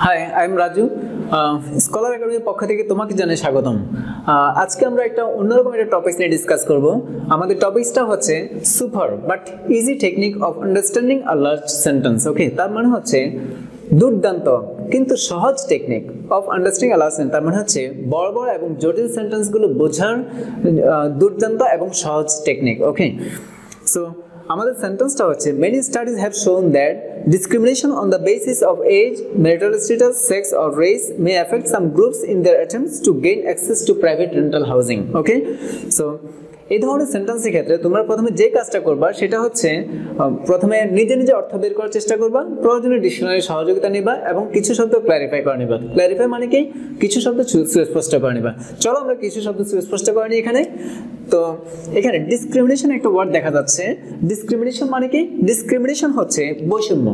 High, I am Raju. Scholar একাডেমির পক্ষ থেকে তোমাকে জানাই স্বাগতম। আজকে আমরা একটা অন্যরকম একটা টপিক নিয়ে ডিসকাস করব। আমাদের টপিকটা হচ্ছে super but easy technique of understanding a large sentence. Okay, তার মানে হচ্ছে দুর্দান্ত কিন্তু সহজ technique of understanding a large sentence. তার মানে হচ্ছে বড় বড় এবং জটিল সেন্টেন্সগুলো বোঝার দুর্দান্ত এবং সহজ টেকনিক। ওকে, সো আমাদের সেন্টেন্সটা হচ্ছে many studies have shown that discrimination on the basis of age, marital status, sex or race may affect some groups in their attempts to gain access to private rental housing. Okay, so এই ধরনের সেন্টেন্সের ক্ষেত্রে তোমরা প্রথমে যে কাজটা করবা সেটা হচ্ছে প্রথমে নিজে নিজে অর্থ বের করার চেষ্টা করবা, প্রয়োজনীয় ডিকশনারি সহযোগিতা নিবা এবং কিছু শব্দ ক্ল্যারিফাই করে নিবা। ক্ল্যারিফাই মানে কি? কিছু শব্দ সুস্পষ্ট করে নিবা। চলো আমরা কিছু শব্দ সুস্পষ্ট করে নিই এখানে। তো এখানে ডিসক্রিমিনেশন একটা ওয়ার্ড দেখা যাচ্ছে। ডিসক্রিমিনেশন মানে কি? ডিসক্রিমিনেশন হচ্ছে বৈষম্য।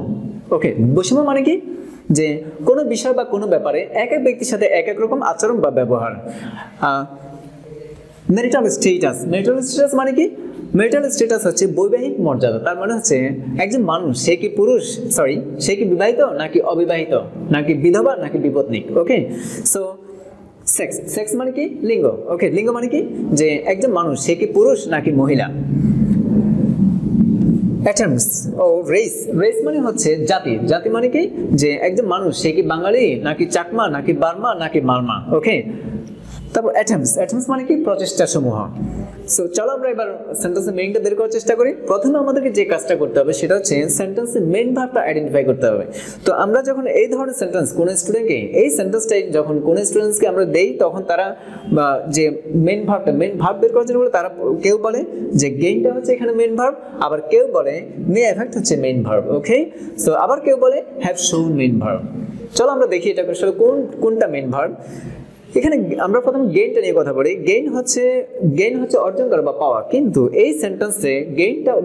ওকে, বৈষম্য মানে কি? যে কোনো বিষয় বা কোনো ব্যাপারে এক এক ব্যক্তির সাথে এক এক রকম আচরণ বা ব্যবহার। ম্যারিটাল স্ট্যাটাস, ম্যারিটাল স্ট্যাটাস মানে কি? ম্যারিটাল স্ট্যাটাস হচ্ছে বৈবাহিক মর্যাদা। তার মানে হচ্ছে একজন মানুষ সে কি পুরুষ, সে কি বিবাহিত নাকি অবিবাহিত, নাকি বিধবা নাকি বিপত্নিক। ওকে, সো সেক্স, সেক্স মানে কি? লিঙ্গ। ওকে, লিঙ্গ মানে কি? যে একজন মানুষ সে কি পুরুষ নাকি মহিলা। অ্যাটমস ও রেস, রেস মানে হচ্ছে জাতি। জাতি মানে কি? যে একজন মানুষ সে কি বাঙালি নাকি চাকমা নাকি বার্মা নাকি মারমা। ওকে, তারপর অ্যাটমস, অ্যাটমস মানে কি? প্রচেষ্টা সমূহ। সো চলো আমরা এবার সেন্টেন্সের মেইনটা বের করার চেষ্টা করি। প্রথমে আমাদেরকে যে কাজটা করতে হবে সেটা হচ্ছে সেন্টেন্সের মেইন ভার্বটা আইডেন্টিফাই করতে হবে। তো আমরা যখন এই ধরনের সেন্টেন্স কোন স্টুডেন্টকে, এই সেন্টেন্সটাই যখন কোন স্টুডেন্টসকে আমরা দেই তখন তারা যে মেইন ভার্বটা, মেইন ভার্ব বের করার জন্য তারা কেউ বলে যে গেইনটা হচ্ছে এখানে মেইন ভার্ব, আবার কেউ বলে মে এফেক্ট হচ্ছে মেইন ভার্ব। ওকে, সো আবার কেউ বলে হ্যাভ শোন মেইন ভার্ব। চলো আমরা দেখি এটা আসলে কোনটা মেইন ভার্ব। এখানে আমরা প্রথমে গেইনটা নিয়ে কথা বলি। গেইন হচ্ছে অর্জন করা বা পাওয়া, কিন্তু এই সেন্টেন্সে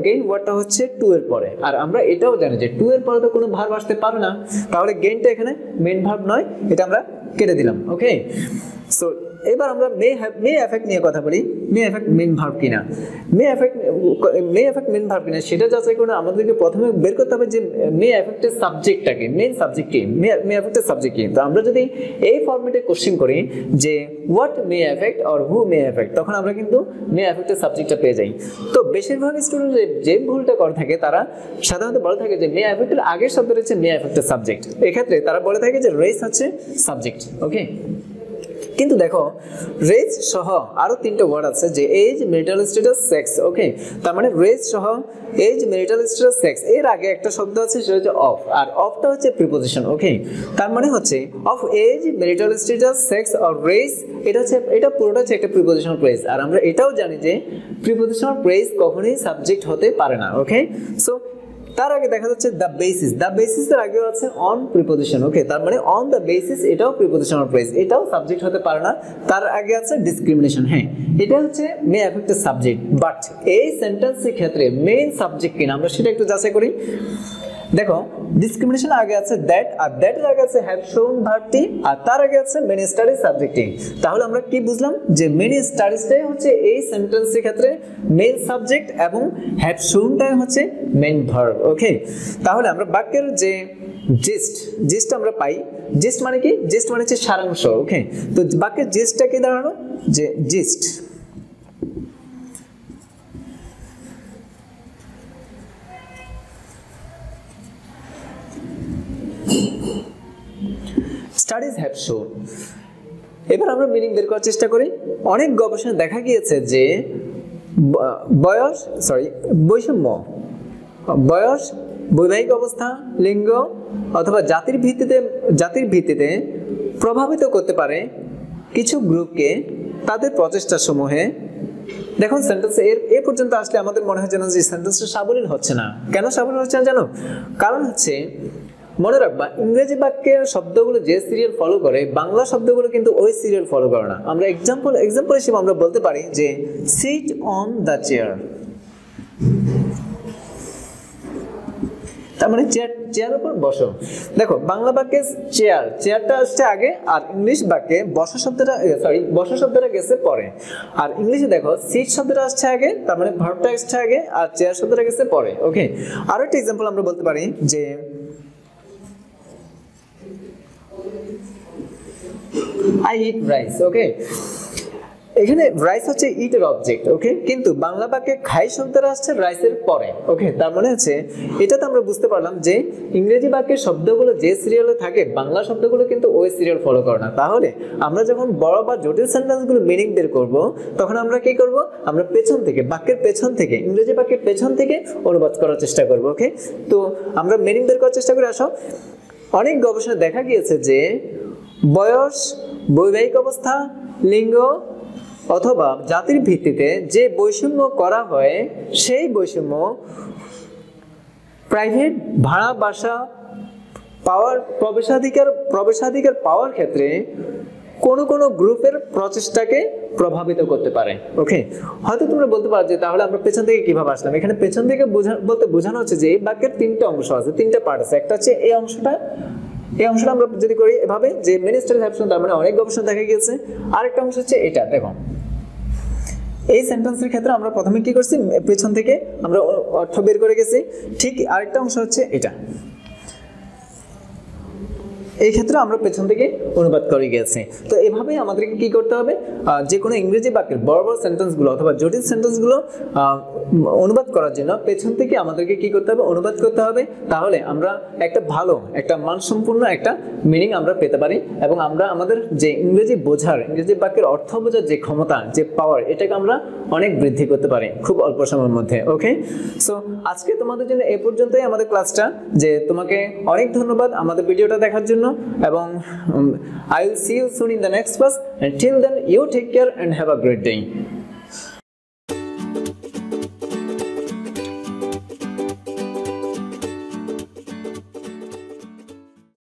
গেইন ওয়ার্ডটা হচ্ছে টু এর পরে, আর আমরা এটাও জানি যে টু এর পরে তো কোনো ভার্ব আসতে পারে না, তাহলে গেইনটা এখানে মেইন ভার্ব নয়, এটা আমরা কেটে দিলাম। ওকে, সো এবার আমরা মে এফেক্ট নিয়ে কথা বলি। মে এফেক্ট মেইন ভার্ব কিনা, মে এফেক্ট মেইন ভার্ব কিনা সেটা যাচাই করে আমাদেরকে প্রথমে বের করতে হবে যে মে এফেক্টের সাবজেক্টটাকে, মেইন সাবজেক্ট কি, মে এফেক্টের সাবজেক্ট কি। তো আমরা যদি এই ফরম্যাটে কোশ্চেন করি যে what may effect or who May effect, তখন আমরা কিন্তু মে এফেক্টের সাবজেক্টটা পেয়ে যাই। তো বেশিরভাগ স্টুডেন্ট যে ভুলটা করে থাকে তারা সাধারণত বলে থাকে যে মে এফেক্টের আগের শব্দটা হচ্ছে মে এফেক্টের সাবজেক্ট। এক্ষেত্রে তারা বলে থাকে যে রেস হচ্ছে সাবজেক্ট। ওকে, কিন্তু দেখো রেজ সহ আরো তিনটা ওয়ার্ড আছে, যে এজ, ম্যারিটাল স্ট্যাটাস, সেক্স। ওকে, তার মানে রেজ সহ এজ, ম্যারিটাল স্ট্যাটাস, সেক্স এর আগে একটা শব্দ আছে সেটা হচ্ছে অফ, আর অফটা হচ্ছে প্রিপোজিশন। ওকে, তার মানে হচ্ছে of age, marital status, sex or race, এটা পুরোটা হচ্ছে একটা প্রিপোজিশনাল ফ্রেজ। আর আমরা এটাও জানি যে প্রিপোজিশনাল ফ্রেজ কখনোই সাবজেক্ট হতে পারে না। ওকে, সো তার আগে দেখা যাচ্ছে দ্য বেসিস, দ্য বেসিসের আগে আছে অন প্রিপোজিশন। ওকে, তার মানে অন দ্য বেসিস এটাও প্রিপোজিশনাল ফ্রেজ, এটাও সাবজেক্ট হতে পারে না। তার আগে আছে ডিসক্রিমিনেশন, হ্যাঁ এটা হচ্ছে মে এফেক্টের সাবজেক্ট, বাট এই সেন্টেন্সের ক্ষেত্রে মেইন সাবজেক্ট কিনা আমরা সেটা একটু যাচাই করি। দেখো ডিসক্রিমিনেশন আগে আছে দ্যাট, আর দ্যাট এর আগে আছে হ্যাভ শোন ভার্বটি, আর তার আগে আছে মেনি স্টাডিজ সাবজেক্টটি। তাহলে আমরা কি বুঝলাম যে মেনি স্টাডিজটাই হচ্ছে এই সেন্টেন্সের ক্ষেত্রে মেইন সাবজেক্ট এবং হ্যাভ শোনটাই হচ্ছে মেইন ভার্ব। ওকে, তাহলে আমরা বাক্যের যে জিস্ট আমরা পাই, জিস্ট মানে কি? জিস্ট মানে হচ্ছে সারাংশ। ওকে, তো বাক্যের জিস্টটা কি দাঁড়ানো? যে জিস্ট স্টাডিজ হ্যাভ শোন। এবার আমরা মিনিং বের করার চেষ্টা করি। অনেক গবেষণা দেখা গিয়েছে যে বৈষম্য, বয়স, বৈবাহিক অবস্থা, লিঙ্গ অথবা জাতির ভিত্তিতে প্রভাবিত করতে পারে কিছু গ্রুপকে তাদের প্রচেষ্টা সমূহে। দেখুন সেন্টেন্স এ পর্যন্ত আসলে আমাদের মনে হয় যেন যে সেন্টেন্সটা সাবলীল হচ্ছে না। কেন সাবলীল হচ্ছে না জানো? কারণ হচ্ছে মনে রাখবা ইংরেজি বাক্যের শব্দগুলো যে সিরিয়াল ফলো করে, বাংলা শব্দগুলো কিন্তু ওই সিরিয়াল ফলো করে না। আমরা এক্সাম্পল হিসেবে আমরা বলতে পারি যে সিট অন দ্য চেয়ার, তার মানে চেয়ার উপর বসো। দেখো বাংলা বাক্যে চেয়ারটা আসছে আগে, আর ইংলিশ বাক্যে বসা শব্দটা গেছে পরে। আর ইংলিশে দেখো সিট শব্দটা আসছে আগে, তার মানে ভার্বটা আসছে আগে, আর চেয়ার শব্দটা গেছে পরে। ওকে, আরো একটা এক্সাম্পল আমরা বলতে পারি যে আই ইট রাইস। ওকে, এখানে রাইস হচ্ছে ইটের অবজেক্ট। ওকে, কিন্তু বাংলা বাক্যে খাই শব্দটা আসছে রাইসের পরে। ওকে, তার মানে হচ্ছে এটাতে আমরা বুঝতে পারলাম যে ইংরেজি বাক্যের শব্দগুলো যে সিরিয়ালে থাকে বাংলা শব্দগুলো কিন্তু ওই সিরিয়াল ফলো করে না। তাহলে আমরা যখন বড় বা জটিল সেন্টেন্সগুলো মিনিং বের করব তখন আমরা কি করব, আমরা পেছন থেকে বাক্যের পেছন থেকে ইংরেজি বাক্যের পেছন থেকে অনুবাদ করার চেষ্টা করব। ওকে, তো আমরা মিনিং বের করার চেষ্টা করে আসো। অনেক গবেষণা দেখা গিয়েছে যে বয়স, বৈবাহিক অবস্থা, লিঙ্গ অথবা জাতির ভিত্তিতে যে বৈষম্য করা হয় সেই বৈষম্য প্রাইভেট ভাড়া বাসা পাওয়ার প্রবেশাধিকার পাওয়ার ক্ষেত্রে কোনো গ্রুপের প্রচেষ্টাকে প্রভাবিত করতে পারে। ওকে, হয়তো তোমরা বলতে পারো যে তাহলে আমরা পেছন থেকে কিভাবে আসলাম। এখানে পেছন থেকে বলতে বোঝানো হচ্ছে যে এই বাক্যের তিনটা অংশ আছে, তিনটা পার্ট আছে। একটা হচ্ছে এই অংশটা আমরা যদি করি এভাবে যে মিনিস্টার হ্যাপশন, তার মানে অনেক গবেষণা দেখা গিয়েছে। আরেকটা অংশ হচ্ছে এটা, দেখো এই সেন্টেন্সের ক্ষেত্রে আমরা প্রথমে কি করছি, পেছন থেকে আমরা অর্থ বের করে গেছি। ঠিক আরেকটা অংশ হচ্ছে এটা, এই ক্ষেত্রে আমরা পেছন থেকে অনুবাদ করে গেছি। তো এভাবেই আমাদেরকে কি করতে হবে, যে কোনো ইংরেজি বাক্যের বড় বড় সেন্টেন্সগুলো অথবা জটিল সেন্টেন্সগুলো অনুবাদ করার জন্য পেছন থেকে আমাদেরকে কি করতে হবে, অনুবাদ করতে হবে। তাহলে আমরা একটা ভালো, একটা মানসম্পন্ন একটা মিনিং আমরা পেতে পারি এবং আমরা আমাদের যে ইংরেজি বাক্যের অর্থ বোঝার যে ক্ষমতা, যে পাওয়ার, এটাকে আমরা অনেক বৃদ্ধি করতে পারি খুব অল্প সময়ের মধ্যে। ওকে, সো আজকে তোমাদের জন্য এই পর্যন্তই আমাদের ক্লাসটা। যে তোমাকে অনেক ধন্যবাদ আমাদের ভিডিওটা দেখার জন্য এবং I will see you soon in the next class. Until then, you take care and have a great day.